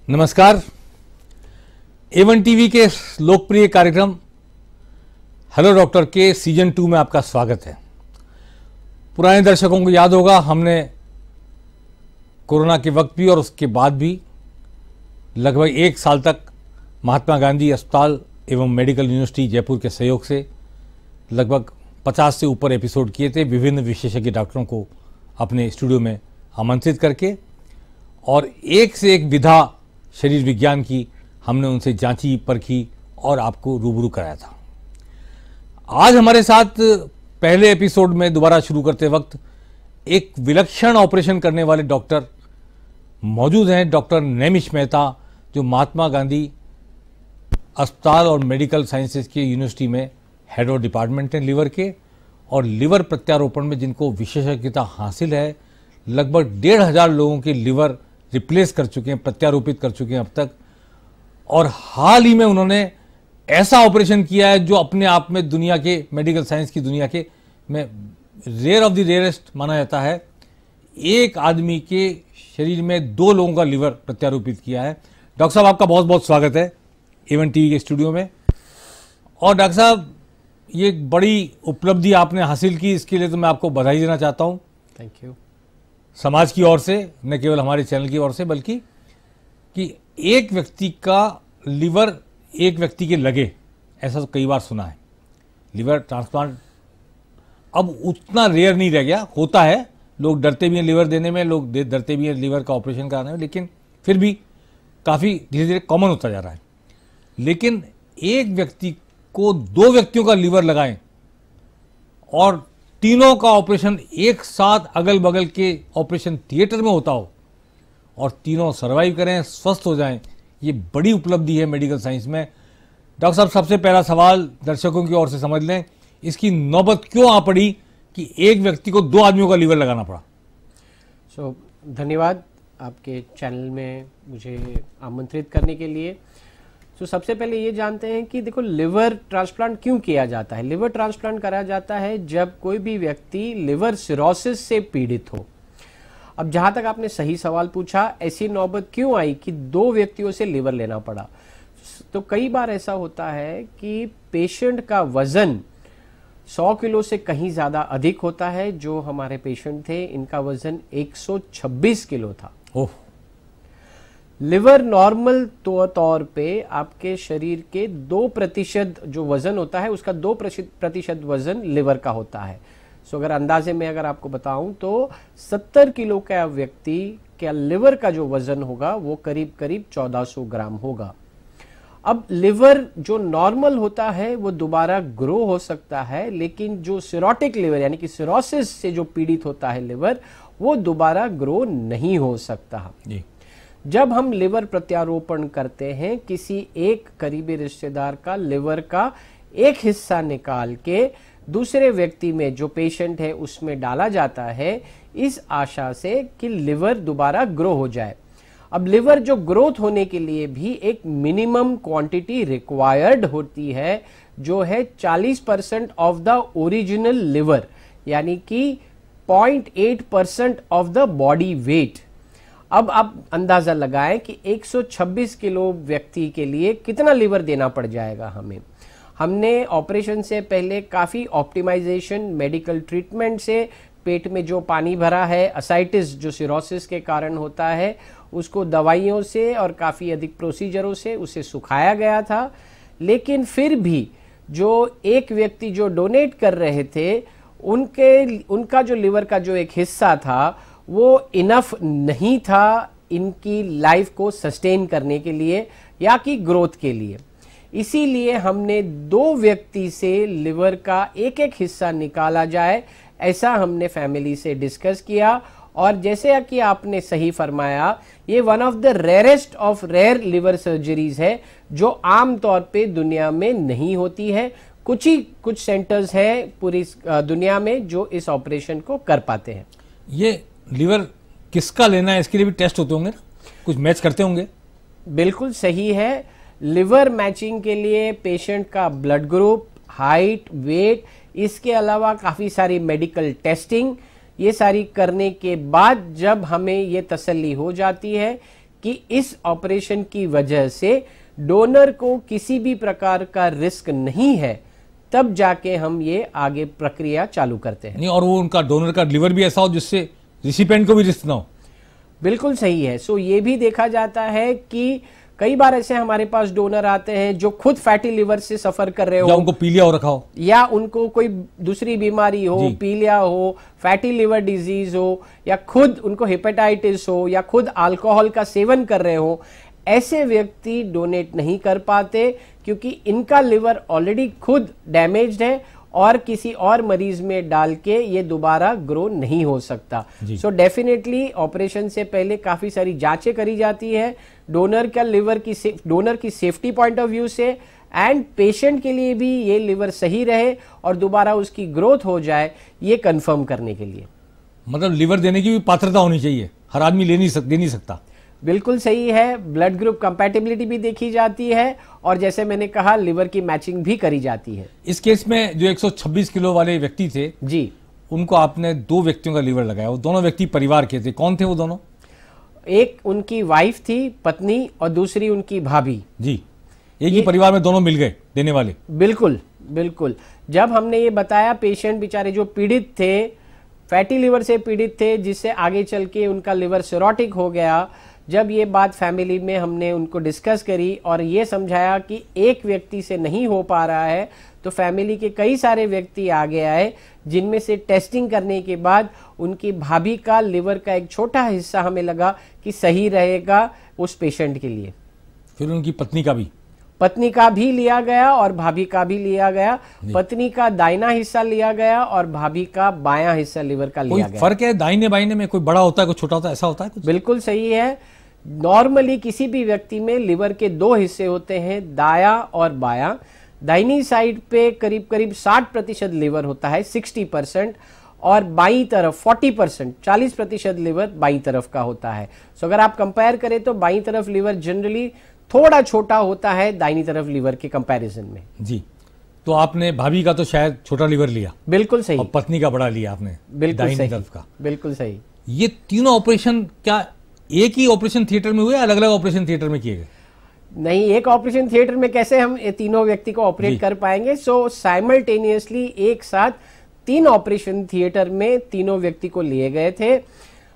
नमस्कार। A1 TV के लोकप्रिय कार्यक्रम हेलो डॉक्टर के सीजन 2 में आपका स्वागत है। पुराने दर्शकों को याद होगा, हमने कोरोना के वक्त भी और उसके बाद भी लगभग 1 साल तक महात्मा गांधी अस्पताल एवं मेडिकल यूनिवर्सिटी जयपुर के सहयोग से लगभग 50 से ऊपर एपिसोड किए थे, विभिन्न विशेषज्ञ डॉक्टरों को अपने स्टूडियो में आमंत्रित करके, और एक से एक विधा शरीर विज्ञान की हमने उनसे जांची परखी और आपको रूबरू कराया था। आज हमारे साथ पहले एपिसोड में दोबारा शुरू करते वक्त एक विलक्षण ऑपरेशन करने वाले डॉक्टर मौजूद हैं, डॉक्टर नैमिष मेहता, जो महात्मा गांधी अस्पताल और मेडिकल साइंसेज के यूनिवर्सिटी में हेड ऑफ डिपार्टमेंट हैं लिवर के, और लिवर प्रत्यारोपण में जिनको विशेषज्ञता हासिल है। लगभग 1,500 लोगों के लिवर रिप्लेस कर चुके हैं, प्रत्यारोपित कर चुके हैं अब तक, और हाल ही में उन्होंने ऐसा ऑपरेशन किया है जो अपने आप में दुनिया के मेडिकल साइंस की दुनिया के में रेयर ऑफ द रेयरेस्ट माना जाता है। एक आदमी के शरीर में 2 लोगों का लिवर प्रत्यारोपित किया है। डॉक्टर साहब, आपका बहुत बहुत स्वागत है A1 टीवी के स्टूडियो में। और डॉक्टर साहब, ये बड़ी उपलब्धि आपने हासिल की, इसके लिए तो मैं आपको बधाई देना चाहता हूँ। Thank you. समाज की ओर से, न केवल हमारे चैनल की ओर से, बल्कि कि एक व्यक्ति का लिवर एक व्यक्ति के लगे, ऐसा तो कई बार सुना है। लिवर ट्रांसप्लांट अब उतना रेयर नहीं रह गया, होता है, लोग डरते भी हैं लिवर देने में, लोग डरते भी हैं लिवर का ऑपरेशन कराने में, लेकिन फिर भी काफ़ी धीरे धीरे कॉमन होता जा रहा है। लेकिन एक व्यक्ति को 2 व्यक्तियों का लिवर लगाएं और तीनों का ऑपरेशन एक साथ अगल बगल के ऑपरेशन थिएटर में होता हो और तीनों सर्वाइव करें, स्वस्थ हो जाएं, ये बड़ी उपलब्धि है मेडिकल साइंस में। डॉक्टर साहब, सबसे पहला सवाल दर्शकों की ओर से समझ लें, इसकी नौबत क्यों आ पड़ी कि एक व्यक्ति को 2 आदमियों का लिवर लगाना पड़ा? धन्यवाद आपके चैनल में मुझे आमंत्रित करने के लिए। सबसे पहले ये जानते हैं कि देखो, लिवर ट्रांसप्लांट क्यों किया जाता है। लिवर ट्रांसप्लांट कराया जाता है जब कोई भी व्यक्ति लिवर सिरोसिस से पीड़ित हो। अब जहां तक आपने सही सवाल पूछा, ऐसी नौबत क्यों आई कि 2 व्यक्तियों से लिवर लेना पड़ा, तो कई बार ऐसा होता है कि पेशेंट का वजन 100 किलो से कहीं ज्यादा अधिक होता है। जो हमारे पेशेंट थे, इनका वजन 126 किलो था। ओह। लिवर नॉर्मल तौर पे आपके शरीर के 2% जो वजन होता है, उसका 2% वजन लिवर का होता है। अगर अंदाजे में अगर आपको बताऊं तो 70 किलो का व्यक्ति का लिवर का जो वजन होगा वो करीब करीब 1400 ग्राम होगा। अब लिवर जो नॉर्मल होता है वो दोबारा ग्रो हो सकता है, लेकिन जो सिरोटिक लिवर यानी कि सिरोसिस से जो पीड़ित होता है लिवर, वो दोबारा ग्रो नहीं हो सकता जी। जब हम लिवर प्रत्यारोपण करते हैं, किसी एक करीबी रिश्तेदार का लिवर का एक हिस्सा निकाल के दूसरे व्यक्ति में, जो पेशेंट है, उसमें डाला जाता है, इस आशा से कि लिवर दोबारा ग्रो हो जाए। अब लिवर जो ग्रोथ होने के लिए भी एक मिनिमम क्वांटिटी रिक्वायर्ड होती है, जो है 40% ऑफ द ओरिजिनल लिवर, यानी कि 0.8% ऑफ द बॉडी वेट। अब आप अंदाजा लगाएं कि 126 किलो व्यक्ति के लिए कितना लिवर देना पड़ जाएगा हमें। हमने ऑपरेशन से पहले काफ़ी ऑप्टिमाइजेशन, मेडिकल ट्रीटमेंट से पेट में जो पानी भरा है, असाइटिस जो सिरोसिस के कारण होता है, उसको दवाइयों से और काफ़ी अधिक प्रोसीजरों से उसे सुखाया गया था। लेकिन फिर भी जो एक व्यक्ति जो डोनेट कर रहे थे, उनका जो लिवर का जो एक हिस्सा था, वो इनफ नहीं था इनकी लाइफ को सस्टेन करने के लिए या कि ग्रोथ के लिए। इसीलिए हमने 2 व्यक्ति से लिवर का एक एक हिस्सा निकाला जाए, ऐसा हमने फैमिली से डिस्कस किया। और जैसे कि आपने सही फरमाया, ये one of the rarest of rare liver surgeries है, जो आम तौर पे दुनिया में नहीं होती है। कुछ सेंटर्स हैं पूरी दुनिया में जो इस ऑपरेशन को कर पाते हैं। ये लिवर किसका लेना है, इसके लिए भी टेस्ट होते होंगे ना, कुछ मैच करते होंगे? बिल्कुल सही है। लिवर मैचिंग के लिए पेशेंट का ब्लड ग्रुप, हाइट, वेट, इसके अलावा काफ़ी सारी मेडिकल टेस्टिंग, ये सारी करने के बाद जब हमें ये तसल्ली हो जाती है कि इस ऑपरेशन की वजह से डोनर को किसी भी प्रकार का रिस्क नहीं है, तब जाके हम ये आगे प्रक्रिया चालू करते हैं। नहीं, और वो उनका डोनर का लिवर भी ऐसा हो जिससे रिसिपेंट को भी रिस्क ना हो। बिल्कुल सही है। सो ये भी देखा जाता है कि कई बार ऐसे हमारे पास डोनर आते हैं जो खुद फैटी लिवर से सफर कर रहे हो, या उनको पीलिया हो रखा हो, या उनको कोई दूसरी बीमारी हो, पीलिया हो, फैटी लिवर डिजीज हो, या खुद उनको हेपेटाइटिस हो, या खुद अल्कोहल का सेवन कर रहे हो। ऐसे व्यक्ति डोनेट नहीं कर पाते क्योंकि इनका लिवर ऑलरेडी खुद डैमेज्ड है और किसी और मरीज में डाल के ये दोबारा ग्रो नहीं हो सकता। सो डेफिनेटली ऑपरेशन से पहले काफी सारी जांचें करी जाती है डोनर का लिवर की डोनर की सेफ्टी पॉइंट ऑफ व्यू से, एंड पेशेंट के लिए भी ये लिवर सही रहे और दोबारा उसकी ग्रोथ हो जाए, ये कंफर्म करने के लिए। मतलब लिवर देने की भी पात्रता होनी चाहिए, हर आदमी दे नहीं सकता। बिल्कुल सही है। ब्लड ग्रुप कंपैटिबिलिटी भी देखी जाती है और जैसे मैंने कहा लिवर की मैचिंग भी करी जाती है। इस केस में जो 126 किलो वाले व्यक्ति थे जी, उनको आपने 2 व्यक्तियों का लिवर लगाया, वो दोनों व्यक्ति परिवार के थे। कौन थे वो दोनों? एक उनकी वाइफ थी, पत्नी, और दूसरी उनकी भाभी। जी, एक ही परिवार में दोनों मिल गए देने वाले। बिल्कुल बिल्कुल। जब हमने ये बताया, पेशेंट बेचारे जो पीड़ित थे, फैटी लिवर से पीड़ित थे, जिससे आगे चल के उनका लिवर सिरोटिक हो गया, जब ये बात फैमिली में हमने उनको डिस्कस करी और ये समझाया कि एक व्यक्ति से नहीं हो पा रहा है, तो फैमिली के कई सारे व्यक्ति आगे आए, जिनमें से टेस्टिंग करने के बाद उनकी भाभी का लिवर का एक छोटा हिस्सा हमें लगा कि सही रहेगा उस पेशेंट के लिए। फिर उनकी पत्नी का भी लिया गया और भाभी का भी लिया गया। पत्नी का दाहिना हिस्सा लिया गया और भाभी का बायां हिस्सा लिवर का लिया गया। फर्क है दाहिने बाइने में? कोई बड़ा होता है, कोई छोटा होता है, ऐसा होता है कुछ? बिल्कुल सही है। नॉर्मली किसी भी व्यक्ति में लिवर के 2 हिस्से होते हैं, दाया और बायां। दाहिनी साइड पे करीब करीब 60% लिवर होता है, 60%, और बाईं तरफ 40%, 40% लिवर बाईं तरफ का होता है। सो अगर आप कंपेयर करें तो बाईं तरफ लिवर जनरली थोड़ा छोटा होता है दाहिनी तरफ लिवर के कंपैरिजन में। जी, तो आपने भाभी का तो शायद छोटा लिवर लिया। बिल्कुल सही। और पत्नी का बड़ा लिया आपने, दाहिनी तरफ का। बिल्कुल सही। ये तीनों ऑपरेशन क्या एक ही ऑपरेशन थिएटर में हुए, अलग अलग ऑपरेशन थिएटर में किए गए? नहीं, एक ऑपरेशन थिएटर में कैसे हम ये तीनों व्यक्ति को ऑपरेट कर पाएंगे? सो साइमल्टेनियसली एक साथ 3 ऑपरेशन थिएटर में तीनों व्यक्ति को लिए गए थे।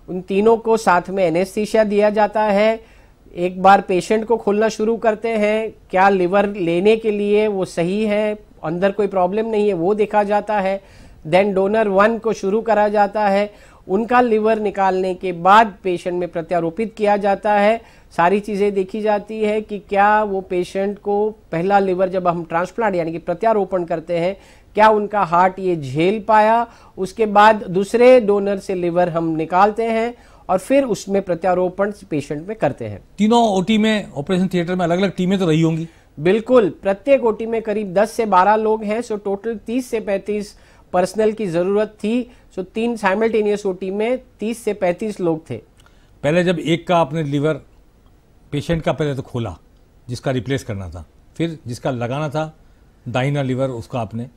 उन तीनों को साथ में एनेस्थीसिया दिया जाता है। एक बार पेशेंट को खोलना शुरू करते हैं, क्या लिवर लेने के लिए वो सही है, अंदर कोई प्रॉब्लम नहीं है, वो देखा जाता है। देन डोनर 1 को शुरू करा जाता है। उनका लिवर निकालने के बाद पेशेंट में प्रत्यारोपित किया जाता है। सारी चीज़ें देखी जाती है कि क्या वो पेशेंट को पहला लिवर जब हम ट्रांसप्लांट यानी कि प्रत्यारोपण करते हैं, क्या उनका हार्ट ये झेल पाया। उसके बाद दूसरे डोनर से लिवर हम निकालते हैं और फिर उसमें प्रत्यारोपण पेशेंट में करते हैं। तीनों ओटी में, ऑपरेशन थिएटर में अलग अलग टीमें तो रही होंगी? बिल्कुल, प्रत्येक ओटी में करीब 10 से 12 लोग हैं। सो टोटल 30 से 35 पर्सनल की जरूरत थी। सो 3 साइमल्टेनियस ओटी में 30 से 35 लोग थे। पहले जब एक का आपने लिवर पेशेंट का पहले तो खोला, जिसका रिप्लेस करना था, फिर जिसका लगाना था दाहिना लिवर, उसका आपने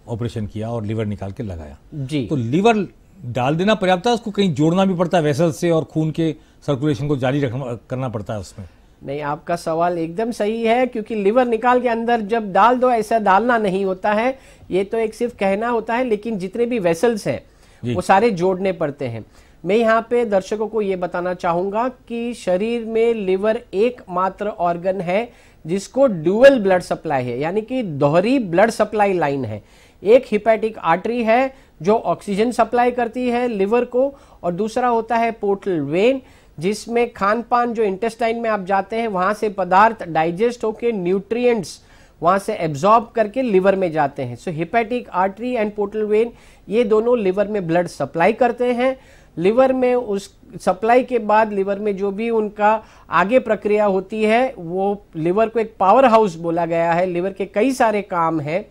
ऑपरेशन किया और लिवर निकाल के लगाया। जी, तो लिवर डाल देना पर्याप्त है, उसको कहीं जोड़ना भी पड़ता है वेसल से और खून के सर्कुलेशन को जारी करना पड़ता है उसमें? नहीं, आपका सवाल एकदम सही है, क्योंकि लिवर निकाल के अंदर जब डाल दो, ऐसा डालना नहीं होता है। ये तो एक सिर्फ कहना होता है, लेकिन जितने भी वेसल्स हैं वो सारे जोड़ने पड़ते हैं। मैं यहाँ पे दर्शकों को ये बताना चाहूंगा कि शरीर में लिवर एकमात्र ऑर्गन है जिसको ड्यूअल ब्लड सप्लाई है, यानी कि दोहरी ब्लड सप्लाई लाइन है। एक हिपैटिक आर्टरी है जो ऑक्सीजन सप्लाई करती है लिवर को, और दूसरा होता है पोर्टल वेन, जिसमें खान पान जो इंटेस्टाइन में आप जाते हैं वहां से पदार्थ डाइजेस्ट होकर न्यूट्रिएंट्स वहां से एब्जॉर्ब करके लिवर में जाते हैं। So hepatic artery and portal vein ये दोनों लिवर में ब्लड सप्लाई करते हैं। लिवर में उस सप्लाई के बाद लिवर में जो भी उनका आगे प्रक्रिया होती है, वो लिवर को एक पावर हाउस बोला गया है। लिवर के कई सारे काम हैं,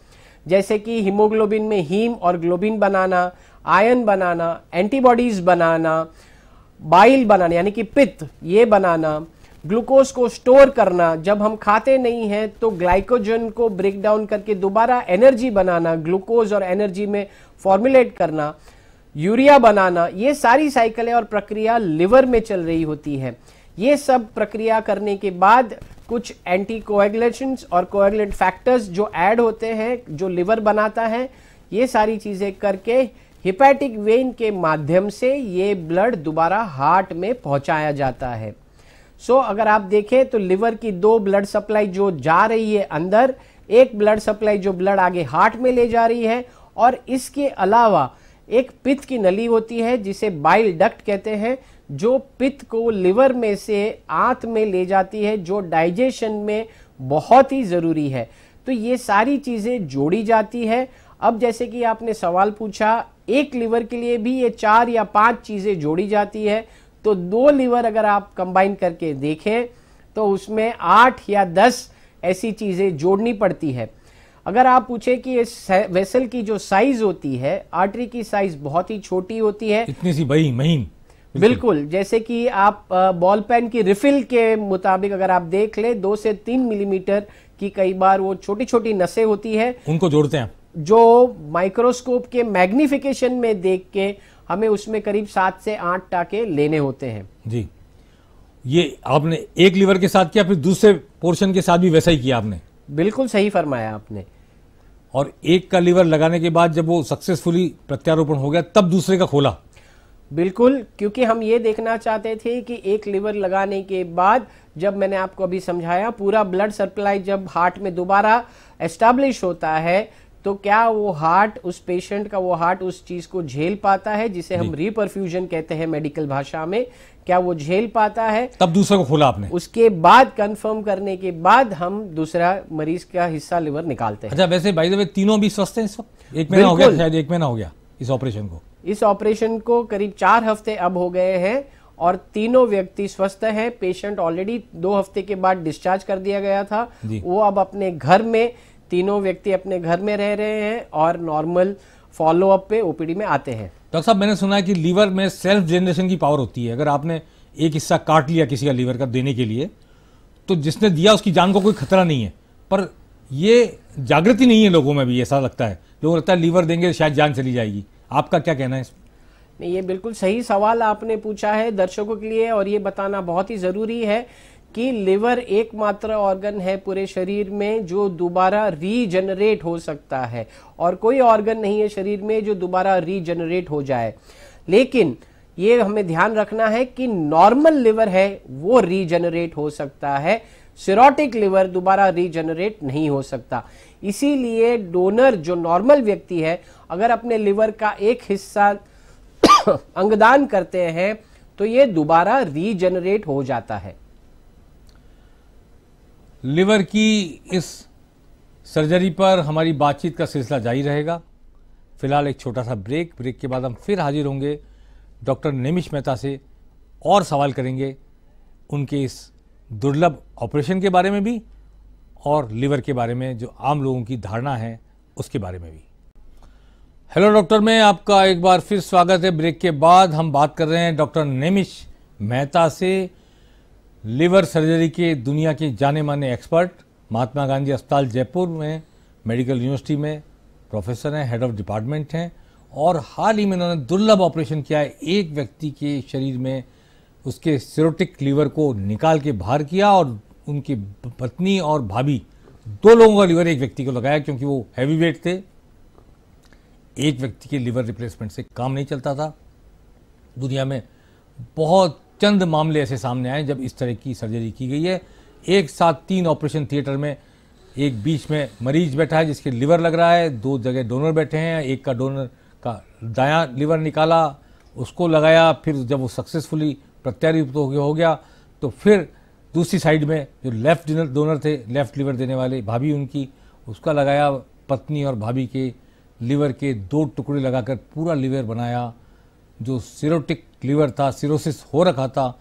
जैसे कि हीमोग्लोबिन में हीम और ग्लोबिन बनाना, आयरन बनाना, एंटीबॉडीज बनाना, बाइल बनाना यानी कि पित्त ये बनाना, ग्लूकोज को स्टोर करना, जब हम खाते नहीं हैं तो ग्लाइकोजन को ब्रेक डाउन करके दोबारा एनर्जी बनाना, ग्लूकोज और एनर्जी में फॉर्मुलेट करना, यूरिया बनाना, ये सारी साइकिलें और प्रक्रिया लिवर में चल रही होती है। ये सब प्रक्रिया करने के बाद कुछ एंटीकोएगुलेशंस और कोएगुलेंट फैक्टर्स जो ऐड होते हैं, जो लिवर बनाता है, ये सारी चीजें करके हिपैटिक वेन के माध्यम से ये ब्लड दोबारा हार्ट में पहुंचाया जाता है। अगर आप देखें तो लिवर की दो ब्लड सप्लाई जो जा रही है अंदर, एक ब्लड सप्लाई जो ब्लड आगे हार्ट में ले जा रही है, और इसके अलावा एक पित्त की नली होती है जिसे बाइल डक्ट कहते हैं, जो पित्त को लिवर में से आंत में ले जाती है, जो डाइजेशन में बहुत ही जरूरी है। तो ये सारी चीजें जोड़ी जाती है। अब जैसे कि आपने सवाल पूछा, एक लिवर के लिए भी ये 4 या 5 चीजें जोड़ी जाती है, तो 2 लिवर अगर आप कंबाइन करके देखें तो उसमें 8 या 10 ऐसी चीजें जोड़नी पड़ती है। अगर आप पूछे कि इस वेसल की जो साइज होती है, आर्टरी की साइज बहुत ही छोटी होती है, इतनी सी बड़ी महीन, बिल्कुल जैसे कि आप बॉल पेन की रिफिल के मुताबिक अगर आप देख ले, 2 से 3 मिलीमीटर की कई बार वो छोटी छोटी नसें होती है, उनको जोड़ते हैं, जो माइक्रोस्कोप के मैग्निफिकेशन में देख के हमें उसमें करीब 7 से 8 टाके लेने होते हैं। जी, ये आपने एक लिवर के साथ किया, फिर दूसरे पोर्शन के साथ भी वैसा ही किया आपने? बिल्कुल सही फरमाया आपने। और एक का लिवर लगाने के बाद जब वो सक्सेसफुली प्रत्यारोपण हो गया, तब दूसरे का खोला? बिल्कुल, क्योंकि हम ये देखना चाहते थे कि एक लिवर लगाने के बाद, जब मैंने आपको अभी समझाया, पूरा ब्लड सप्लाई जब हार्ट में दोबारा एस्टैब्लिश होता है, तो क्या वो हार्ट, उस पेशेंट का वो हार्ट उस चीज को झेल पाता है, जिसे हम रीपरफ्यूजन कहते हैं मेडिकल भाषा में, क्या वो झेल पाता है? तब दूसरे को खोला आपने? उसके बाद कंफर्म करने के बाद हम दूसरा मरीज का हिस्सा लिवर निकालते हैं। अच्छा, वैसे बाय द वे तीनों भी स्वस्थ हैं इस वक्त? 1 महीना हो गया शायद, 1 महीना हो गया इस ऑपरेशन को? इस ऑपरेशन को करीब 4 हफ्ते अब हो गए हैं और तीनों व्यक्ति स्वस्थ हैं। पेशेंट ऑलरेडी 2 हफ्ते के बाद डिस्चार्ज कर दिया गया था, वो अब अपने घर में, तीनों व्यक्ति अपने घर में रह रहे हैं और नॉर्मल फॉलोअप पे ओपीडी में आते हैं। डॉक्टर साहब, मैंने सुना है कि लीवर में सेल्फ जनरेशन की पावर होती है। अगर आपने एक हिस्सा काट लिया किसी का लीवर का देने के लिए, तो जिसने दिया उसकी जान को कोई खतरा नहीं है, पर ये जागृति नहीं है लोगों में भी, ऐसा लगता है। लोगों को लगता है लीवर देंगे शायद जान चली जाएगी। आपका क्या कहना है इसमें? नहीं, ये बिल्कुल सही सवाल आपने पूछा है दर्शकों के लिए, और ये बताना बहुत ही जरूरी है कि लिवर एकमात्र ऑर्गन है पूरे शरीर में जो दोबारा रीजनरेट हो सकता है, और कोई ऑर्गन नहीं है शरीर में जो दोबारा रीजनरेट हो जाए। लेकिन ये हमें ध्यान रखना है कि नॉर्मल लिवर है वो रीजनरेट हो सकता है, सिरोटिक लिवर दोबारा रीजनरेट नहीं हो सकता। इसीलिए डोनर जो नॉर्मल व्यक्ति है, अगर अपने लिवर का एक हिस्सा अंगदान करते हैं तो ये दोबारा रीजनरेट हो जाता है। लिवर की इस सर्जरी पर हमारी बातचीत का सिलसिला जारी रहेगा। फिलहाल एक छोटा सा ब्रेक के बाद हम फिर हाजिर होंगे डॉक्टर नेमिश मेहता से, और सवाल करेंगे उनके इस दुर्लभ ऑपरेशन के बारे में भी और लिवर के बारे में जो आम लोगों की धारणा है उसके बारे में भी। हेलो डॉक्टर, में आपका एक बार फिर स्वागत है। ब्रेक के बाद हम बात कर रहे हैं डॉक्टर नेमिश मेहता से, लिवर सर्जरी के दुनिया के जाने माने एक्सपर्ट, महात्मा गांधी अस्पताल जयपुर में मेडिकल यूनिवर्सिटी में प्रोफेसर हैं, हेड ऑफ डिपार्टमेंट हैं, और हाल ही में उन्होंने दुर्लभ ऑपरेशन किया है। एक व्यक्ति के शरीर में उसके सिरोटिक लीवर को निकाल के बाहर किया और उनकी पत्नी और भाभी, 2 लोगों का लीवर एक व्यक्ति को लगाया, क्योंकि वो हैवी वेट थे। एक व्यक्ति के लीवर रिप्लेसमेंट से काम नहीं चलता था। दुनिया में बहुत चंद मामले ऐसे सामने आए जब इस तरह की सर्जरी की गई है। एक साथ 3 ऑपरेशन थिएटर में, एक बीच में मरीज बैठा है जिसके लिवर लग रहा है, 2 जगह डोनर बैठे हैं, एक का डोनर का दायां लिवर निकाला, उसको लगाया, फिर जब वो सक्सेसफुली प्रत्यारोपित हो गया तो फिर दूसरी साइड में जो लेफ्ट डोनर थे, लेफ्ट लिवर देने वाले भाभी उनकी, उसका लगाया। पत्नी और भाभी के लिवर के 2 टुकड़े लगाकर पूरा लिवर बनाया। जो सिरोटिक लिवर था, सिरोसिस हो रखा था,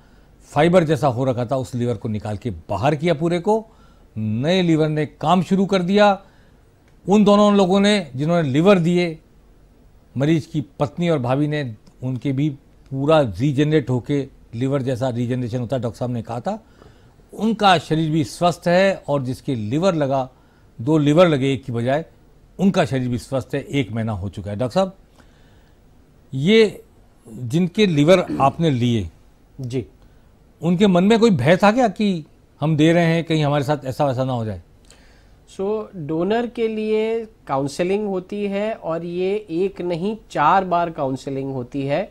फाइबर जैसा हो रखा था, उस लिवर को निकाल के बाहर किया पूरे को। नए लिवर ने काम शुरू कर दिया। उन दोनों लोगों ने जिन्होंने लिवर दिए, मरीज की पत्नी और भाभी ने, उनके भी पूरा रीजनरेट होके लिवर जैसा रीजनरेशन होता है, डॉक्टर साहब ने कहा था, उनका शरीर भी स्वस्थ है। और जिसके लिवर लगा, 2 लिवर लगे एक की बजाय, उनका शरीर भी स्वस्थ है, 1 महीना हो चुका है। डॉक्टर साहब, ये जिनके लिवर आपने लिए जी, उनके मन में कोई भय था क्या कि हम दे रहे हैं, कहीं हमारे साथ ऐसा वैसा ना हो जाए? डोनर के लिए काउंसलिंग होती है, और ये एक नहीं 4 बार काउंसलिंग होती है।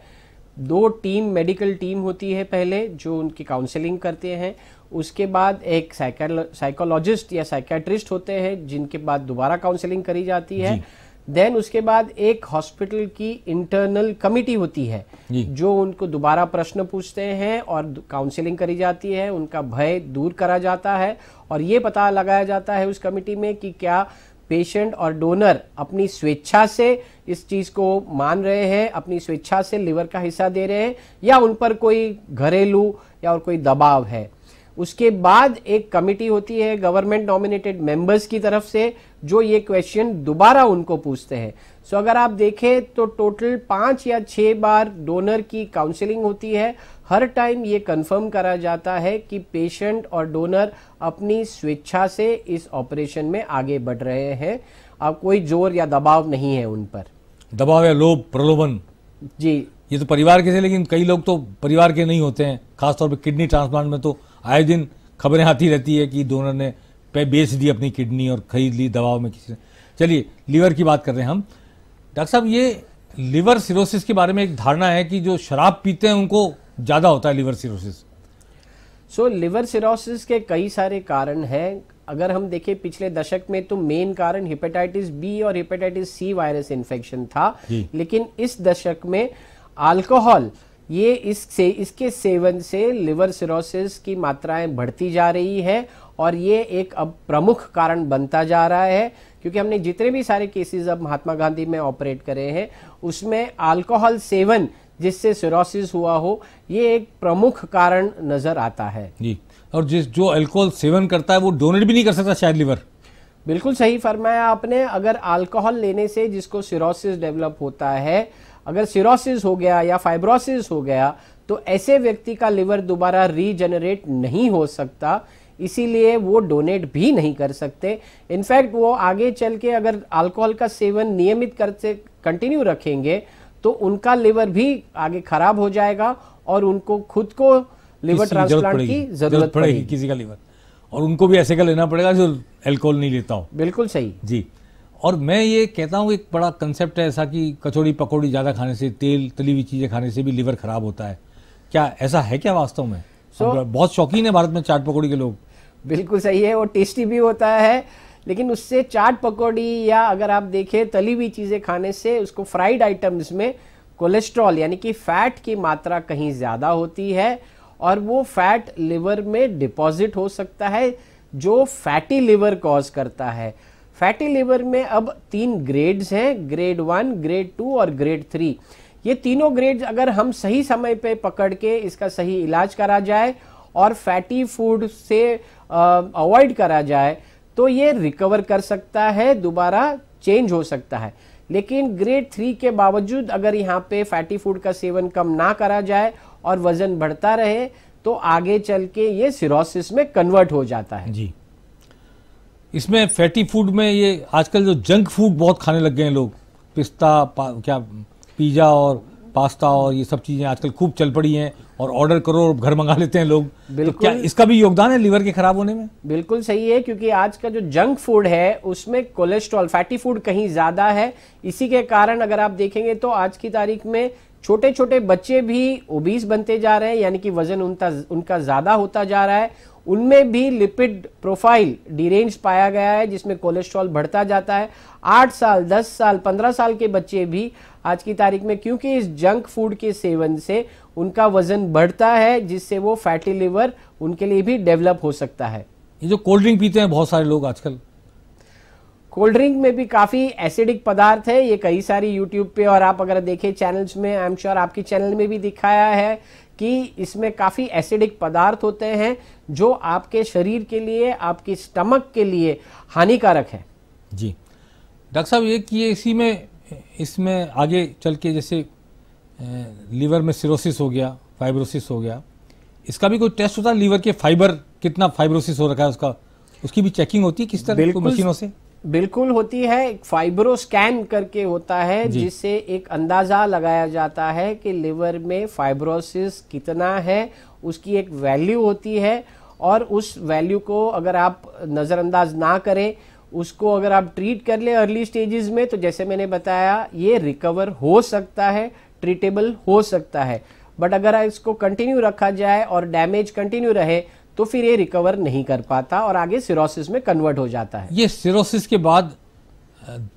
2 टीम, मेडिकल टीम होती है पहले जो उनकी काउंसलिंग करते हैं, उसके बाद एक साइकोलॉजिस्ट या साइकेट्रिस्ट होते हैं जिनके बाद दोबारा काउंसलिंग करी जाती है। देन उसके बाद एक हॉस्पिटल की इंटरनल कमिटी होती है जो उनको दोबारा प्रश्न पूछते हैं और काउंसलिंग करी जाती है, उनका भय दूर करा जाता है, और ये पता लगाया जाता है उस कमिटी में कि क्या पेशेंट और डोनर अपनी स्वेच्छा से इस चीज को मान रहे हैं, अपनी स्वेच्छा से लिवर का हिस्सा दे रहे हैं, या उन पर कोई घरेलू या और कोई दबाव है। उसके बाद एक कमिटी होती है गवर्नमेंट नॉमिनेटेड मेंबर्स की तरफ से जो ये क्वेश्चन दोबारा उनको पूछते हैं। सो अगर आप देखें तो टोटल 5 या 6 बार डोनर की काउंसलिंग होती है। हर टाइम ये कंफर्म करा जाता है कि पेशेंट और डोनर अपनी स्वेच्छा से इस ऑपरेशन में आगे बढ़ रहे हैं, अब कोई जोर या दबाव नहीं है उन पर। दबाव या लोभ, प्रलोभन जी, ये तो परिवार के थे, लेकिन कई लोग तो परिवार के नहीं होते हैं। खासतौर पर किडनी ट्रांसप्लांट में तो आए दिन खबरें आती रहती है कि डोनर ने बेच दी अपनी किडनी और खरीद ली दबाव में किसी ने। चलिए, लिवर की बात कर रहे हैं हम। डॉक्टर साहब, ये लिवर सिरोसिस के बारे में एक धारणा है कि जो शराब पीते हैं उनको ज़्यादा होता है लिवर सिरोसिस। लिवर सिरोसिस के कई सारे कारण हैं। अगर हम देखें पिछले दशक में तो मेन कारण हेपेटाइटिस बी और हेपेटाइटिस सी वायरस इन्फेक्शन था, लेकिन इस दशक में अल्कोहल, ये इसके सेवन से लिवर सिरोसिस की मात्राएं बढ़ती जा रही है, और ये एक अब प्रमुख कारण बनता जा रहा है, क्योंकि हमने जितने भी सारे केसेस अब महात्मा गांधी में ऑपरेट करे हैं उसमें अल्कोहल सेवन जिससे सिरोसिस हुआ हो, ये एक प्रमुख कारण नजर आता है जी। और जो अल्कोहल सेवन करता है वो डोनेट भी नहीं कर सकता शायद लिवर। बिल्कुल सही फरमाया आपने। अगर अल्कोहल लेने से जिसको सिरोसिस डेवलप होता है, अगर सिरोसिस हो गया या फाइब्रोसिस हो गया, तो ऐसे व्यक्ति का लिवर दोबारा रीजनरेट नहीं हो सकता, इसीलिए वो डोनेट भी नहीं कर सकते। इनफैक्ट वो आगे चल के अगर अल्कोहल का सेवन नियमित करते कंटिन्यू रखेंगे तो उनका लिवर भी आगे खराब हो जाएगा और उनको खुद को लिवर ट्रांसप्लांट की जरूरत पड़ेगी किसी का लिवर, और उनको भी ऐसे का लेना पड़ेगा जो अल्कोहल नहीं लेता हो। बिल्कुल सही जी। और मैं ये कहता हूँ एक बड़ा कंसेप्ट है ऐसा कि कचौड़ी पकौड़ी ज़्यादा खाने से, तेल तली हुई चीज़ें खाने से भी लिवर खराब होता है। क्या ऐसा है क्या वास्तव में? बहुत शौकीन है भारत में चाट पकौड़ी के लोग। बिल्कुल सही है, वो टेस्टी भी होता है, लेकिन उससे चाट पकौड़ी या अगर आप देखें तली हुई चीज़ें खाने से उसको फ्राइड आइटम्स में कोलेस्ट्रॉल यानी कि फैट की मात्रा कहीं ज़्यादा होती है, और वो फैट लिवर में डिपॉजिट हो सकता है जो फैटी लिवर कॉज करता है। फैटी लिवर में अब 3 ग्रेड्स हैं, ग्रेड 1, ग्रेड 2 और ग्रेड 3। ये तीनों ग्रेड्स अगर हम सही समय पे पकड़ के इसका सही इलाज करा जाए और फैटी फूड से अवॉइड करा जाए तो ये रिकवर कर सकता है, दोबारा चेंज हो सकता है। लेकिन ग्रेड 3 के बावजूद अगर यहाँ पे फैटी फूड का सेवन कम ना करा जाए और वजन बढ़ता रहे तो आगे चल के ये सिरोसिस में कन्वर्ट हो जाता है। जी। इसमें फैटी फूड में ये आजकल जो जंक फूड बहुत खाने लग गए हैं लोग, पिस्ता क्या पिज़्ज़ा और पास्ता और ये सब चीज़ें आजकल खूब चल पड़ी हैं और ऑर्डर करो और घर मंगा लेते हैं लोग। तो क्या इसका भी योगदान है लिवर के खराब होने में? बिल्कुल सही है, क्योंकि आज का जो जंक फूड है उसमें कोलेस्ट्रॉल, फैटी फूड कहीं ज़्यादा है। इसी के कारण अगर आप देखेंगे तो आज की तारीख में छोटे छोटे बच्चे भी ओबीस बनते जा रहे हैं, यानी कि वजन उनका ज़्यादा होता जा रहा है। उनमें भी लिपिड प्रोफाइल डिरेंज पाया गया है जिसमें कोलेस्ट्रॉल बढ़ता जाता है। 8 साल, 10 साल, 15 साल के बच्चे भी आज की तारीख में, क्योंकि इस जंक फूड के सेवन से उनका वजन बढ़ता है जिससे वो फैटी लिवर उनके लिए भी डेवलप हो सकता है। ये जो कोल्ड ड्रिंक पीते हैं बहुत सारे लोग आजकल, कोल्ड ड्रिंक में भी काफ़ी एसिडिक पदार्थ है। ये कई सारी यूट्यूब पे और आप अगर देखें चैनल्स में, आई एम श्योर आपकी चैनल में भी दिखाया है कि इसमें काफ़ी एसिडिक पदार्थ होते हैं जो आपके शरीर के लिए, आपकी स्टमक के लिए हानिकारक है। जी डॉक्टर साहब, ये कि इसमें आगे चल के जैसे लीवर में सिरोसिस हो गया, फाइब्रोसिस हो गया, इसका भी कोई टेस्ट होता है? लीवर के फाइबर कितना फाइब्रोसिस हो रखा है उसकी भी चेकिंग होती है किस तरह की मशीनों से? बिल्कुल होती है। फाइब्रो स्कैन करके होता है जिससे एक अंदाजा लगाया जाता है कि लिवर में फाइब्रोसिस कितना है उसकी एक वैल्यू होती है, और उस वैल्यू को अगर आप नज़रअंदाज ना करें, उसको अगर आप ट्रीट कर ले अर्ली स्टेजेस में, तो जैसे मैंने बताया ये रिकवर हो सकता है, ट्रीटेबल हो सकता है। बट अगर इसको कंटिन्यू रखा जाए और डैमेज कंटिन्यू रहे तो फिर ये रिकवर नहीं कर पाता और आगे सिरोसिस में कन्वर्ट हो जाता है। ये सिरोसिस के बाद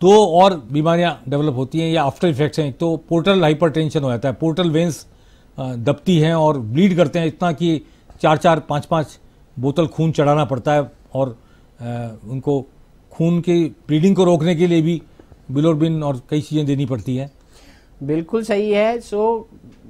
दो और बीमारियां डेवलप होती हैं या आफ्टर इफेक्ट्स हैं। एक तो पोर्टल हाइपरटेंशन हो जाता है, पोर्टल वेंस दबती हैं और ब्लीड करते हैं इतना कि 4-4, 5-5 बोतल खून चढ़ाना पड़ता है, और उनको खून की ब्लीडिंग को रोकने के लिए भी बिलोरबिन और कई चीज़ें देनी पड़ती हैं। बिल्कुल सही है। सो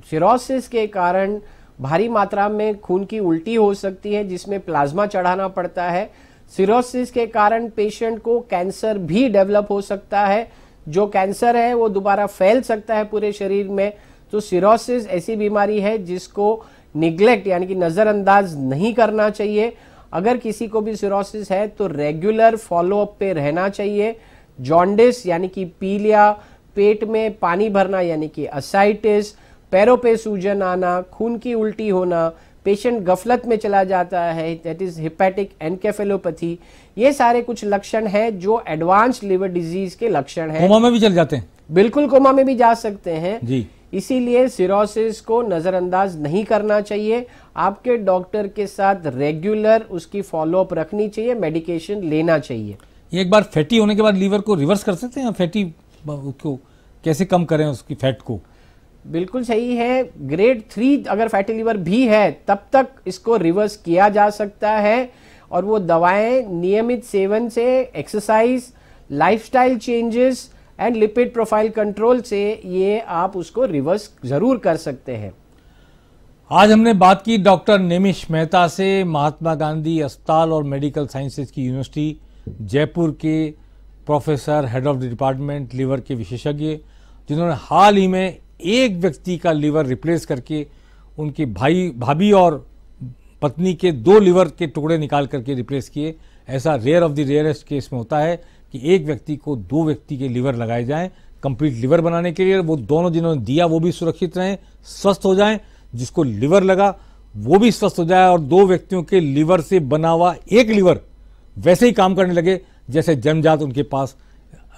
सिरोसिस के कारण भारी मात्रा में खून की उल्टी हो सकती है जिसमें प्लाज्मा चढ़ाना पड़ता है। सिरोसिस के कारण पेशेंट को कैंसर भी डेवलप हो सकता है, जो कैंसर है वो दोबारा फैल सकता है पूरे शरीर में। तो सिरोसिस ऐसी बीमारी है जिसको निग्लेक्ट यानी कि नज़रअंदाज नहीं करना चाहिए। अगर किसी को भी सिरोसिस है तो रेगुलर फॉलोअप पे रहना चाहिए। जॉन्डिस यानी कि पीलिया, पेट में पानी भरना यानी कि असाइटिस, पैरों पे सूजन आना, खून की उल्टी होना, पेशेंट गफलत में चला जाता है, दैट इज हेपेटिक एनकेफेलोपैथी, ये सारे कुछ लक्षण हैं जो एडवांस लिवर डिजीज के लक्षण हैं। कोमा में भी चल जाते हैं, बिल्कुल कोमा में भी जा सकते हैं जी। इसीलिए सिरोसिस को नज़रअंदाज नहीं करना चाहिए। आपके डॉक्टर के साथ रेगुलर उसकी फॉलोअप रखनी चाहिए, मेडिकेशन लेना चाहिए। एक बार फैटी होने के बाद लीवर को रिवर्स कर सकते हैं, फैटी को कैसे कम करें उसकी फैट को? बिल्कुल सही है। ग्रेड 3 अगर फैटी लिवर भी है तब तक इसको रिवर्स किया जा सकता है, और वो दवाएं नियमित सेवन से, exercise, lifestyle changes and lipid profile control से ये आप उसको रिवर्स जरूर कर सकते हैं। आज हमने बात की डॉक्टर नेमिष मेहता से, महात्मा गांधी अस्पताल और मेडिकल साइंसेज की यूनिवर्सिटी जयपुर के professor, head of the department liver के विशेषज्ञ, जिन्होंने हाल ही में एक व्यक्ति का लिवर रिप्लेस करके उनकी भाभी और पत्नी के 2 लिवर के टुकड़े निकाल करके रिप्लेस किए। ऐसा rare of the rarest case में होता है कि एक व्यक्ति को 2 व्यक्ति के लिवर लगाए जाएं कंप्लीट लिवर बनाने के लिए। वो दोनों जिन्होंने दिया वो भी सुरक्षित रहें, स्वस्थ हो जाएं, जिसको लिवर लगा वो भी स्वस्थ हो जाए, और 2 व्यक्तियों के लिवर से बना हुआ एक लिवर वैसे ही काम करने लगे जैसे जन्मजात उनके पास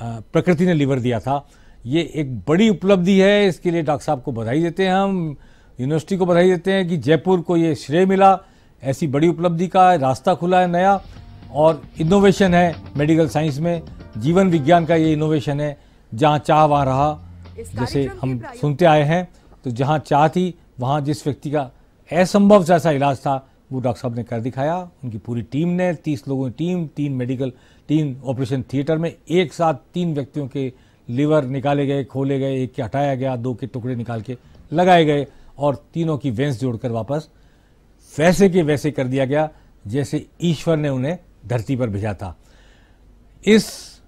प्रकृति ने लिवर दिया था। ये एक बड़ी उपलब्धि है, इसके लिए डॉक्टर साहब को बधाई देते हैं, हम यूनिवर्सिटी को बधाई देते हैं कि जयपुर को ये श्रेय मिला। ऐसी बड़ी उपलब्धि का रास्ता खुला है नया, और इनोवेशन है मेडिकल साइंस में, जीवन विज्ञान का ये इनोवेशन है। जहाँ चाह वहाँ रहा, जैसे हम सुनते आए हैं, तो जहाँ चाह थी वहाँ जिस व्यक्ति का असंभव जैसा इलाज था वो डॉक्टर साहब ने कर दिखाया। उनकी पूरी टीम ने, 30 लोगों की टीम, 3 ऑपरेशन थिएटर में एक साथ 3 व्यक्तियों के लिवर निकाले गए, खोले गए, एक के हटाया गया, 2 के टुकड़े निकाल के लगाए गए, और तीनों की वेंस जोड़कर वापस वैसे के वैसे कर दिया गया जैसे ईश्वर ने उन्हें धरती पर भेजा था। इस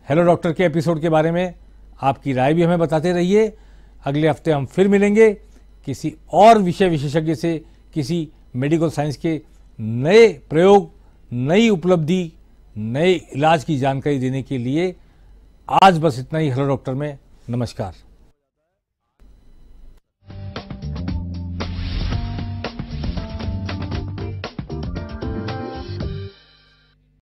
हेलो डॉक्टर के एपिसोड के बारे में आपकी राय भी हमें बताते रहिए। अगले हफ्ते हम फिर मिलेंगे किसी और विषय विशेषज्ञ से, किसी मेडिकल साइंस के नए प्रयोग, नई उपलब्धि, नए इलाज की जानकारी देने के लिए। आज बस इतना ही हेलो डॉक्टर में। नमस्कार।